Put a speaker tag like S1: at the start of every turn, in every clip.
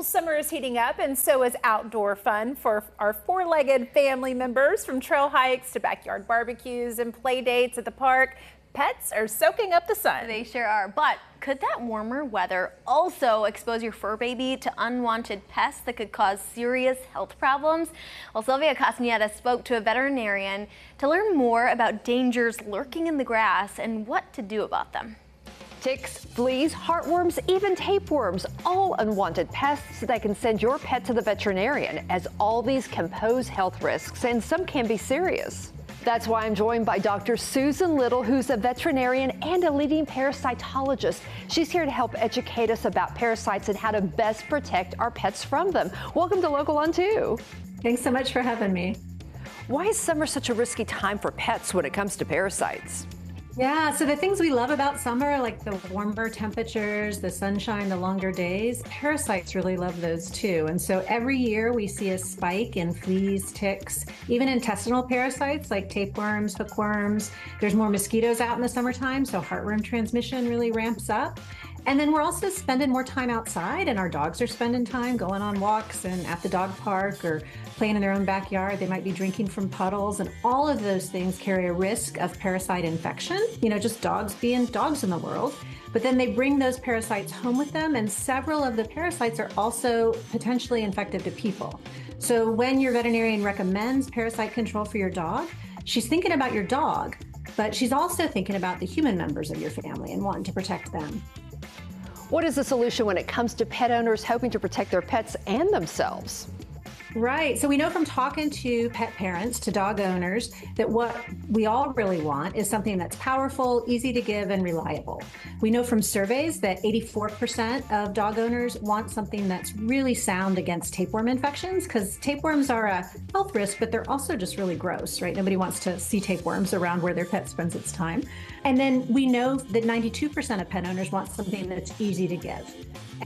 S1: summer is heating up, and so is outdoor fun for our four-legged family members. From trail hikes to backyard barbecues and play dates at the park, pets are soaking up the sun.
S2: They sure are. But could that warmer weather also expose your fur baby to unwanted pests that could cause serious health problems? Well, Sylvia Castaneda spoke to a veterinarian to learn more about dangers lurking in the grass and what to do about them.
S3: Ticks, fleas, heartworms, even tapeworms, all unwanted pests that can send your pet to the veterinarian, as all these can pose health risks and some can be serious. That's why I'm joined by Dr. Susan Little, who's a veterinarian and a leading parasitologist. She's here to help educate us about parasites and how to best protect our pets from them. Welcome to Local on 2.
S4: Thanks so much for having me.
S3: Why is summer such a risky time for pets when it comes to parasites?
S4: Yeah, so the things we love about summer, like the warmer temperatures, the sunshine, the longer days, parasites really love those too. And so every year we see a spike in fleas, ticks, even intestinal parasites like tapeworms, hookworms. There's more mosquitoes out in the summertime, so heartworm transmission really ramps up. And then we're also spending more time outside, and our dogs are spending time going on walks and at the dog park or playing in their own backyard. They might be drinking from puddles, and all of those things carry a risk of parasite infection, just dogs being dogs in the world. But then they bring those parasites home with them, and several of the parasites are also potentially infective to people. So when your veterinarian recommends parasite control for your dog, she's thinking about your dog, but she's also thinking about the human members of your family and wanting to protect them.
S3: What is the solution when it comes to pet owners hoping to protect their pets and themselves?
S4: Right. So we know from talking to pet parents, to dog owners, that what we all really want is something that's powerful, easy to give, and reliable. We know from surveys that 84% of dog owners want something that's really sound against tapeworm infections, because tapeworms are a health risk, but they're also just really gross, right? Nobody wants to see tapeworms around where their pet spends its time. And then we know that 92% of pet owners want something that's easy to give.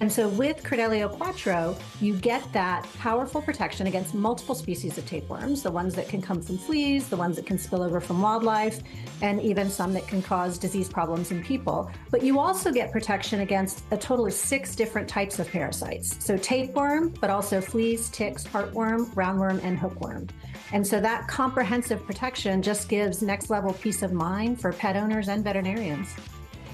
S4: And so with Credelio Quattro, you get that powerful protection against multiple species of tapeworms, the ones that can come from fleas, the ones that can spill over from wildlife, and even some that can cause disease problems in people. But you also get protection against a total of 6 different types of parasites. So tapeworm, but also fleas, ticks, heartworm, roundworm, and hookworm. And so that comprehensive protection just gives next level peace of mind for pet owners and veterinarians.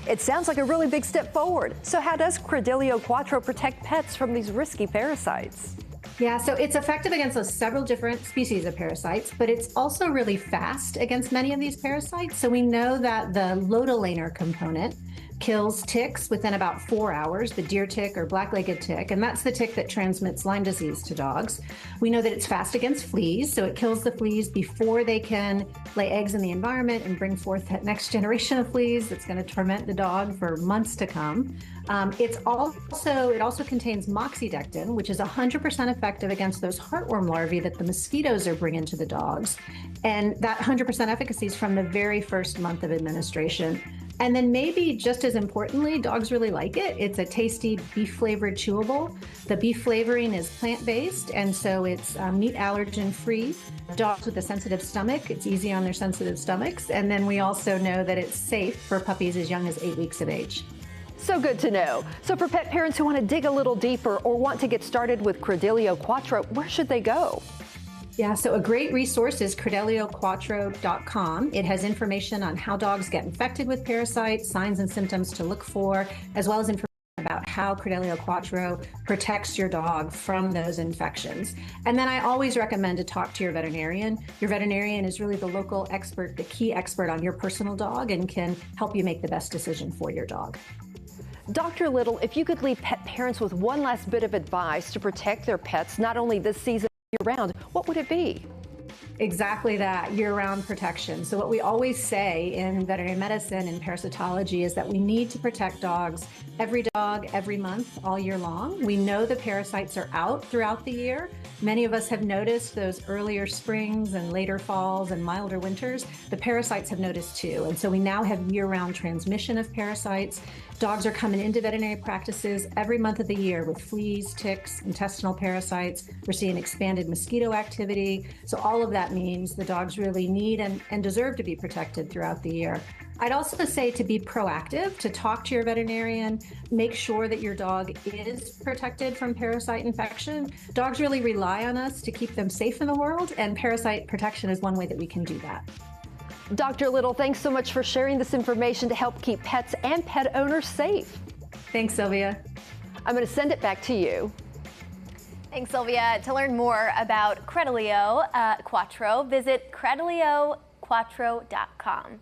S3: It sounds like a really big step forward. So how does Credelio Quattro protect pets from these risky parasites?
S4: Yeah, so it's effective against several different species of parasites, but it's also really fast against many of these parasites. So we know that the lotilaner component kills ticks within about 4 hours, the deer tick or black-legged tick, and that's the tick that transmits Lyme disease to dogs. We know that it's fast against fleas, so it kills the fleas before they can lay eggs in the environment and bring forth that next generation of fleas that's going to torment the dog for months to come. It also contains moxidectin, which is 100% effective against those heartworm larvae that the mosquitoes are bringing to the dogs. And that 100% efficacy is from the very first month of administration. And then maybe just as importantly, dogs really like it. It's a tasty beef-flavored chewable. The beef flavoring is plant-based, and so it's meat allergen-free. Dogs with a sensitive stomach, it's easy on their sensitive stomachs. And then we also know that it's safe for puppies as young as 8 weeks of age.
S3: So good to know. So for pet parents who want to dig a little deeper or want to get started with Credelio Quattro, where should they go?
S4: Yeah, so a great resource is credelioquattro.com. It has information on how dogs get infected with parasites, signs and symptoms to look for, as well as information about how Credelio Quattro protects your dog from those infections. And then I always recommend to talk to your veterinarian. Your veterinarian is really the local expert, the key expert on your personal dog, and can help you make the best decision for your dog.
S3: Dr. Little, if you could leave pet parents with one last bit of advice to protect their pets, not only this season, year-round, what would it be?
S4: Exactly that, year-round protection. So what we always say in veterinary medicine and parasitology is that we need to protect dogs, every month, all year long. We know the parasites are out throughout the year. Many of us have noticed those earlier springs and later falls and milder winters. The parasites have noticed too. And so we now have year-round transmission of parasites. Dogs are coming into veterinary practices every month of the year with fleas, ticks, intestinal parasites. We're seeing expanded mosquito activity. So all of that means the dogs really need and deserve to be protected throughout the year. I'd also say to be proactive, to talk to your veterinarian, make sure that your dog is protected from parasite infection. Dogs really rely on us to keep them safe in the world, and parasite protection is one way that we can do that.
S3: Dr. Little, thanks so much for sharing this information to help keep pets and pet owners safe.
S4: Thanks, Sylvia.
S3: I'm going to send it back to you.
S2: Thanks, Sylvia. To learn more about Credelio Quattro, visit credelioquattro.com.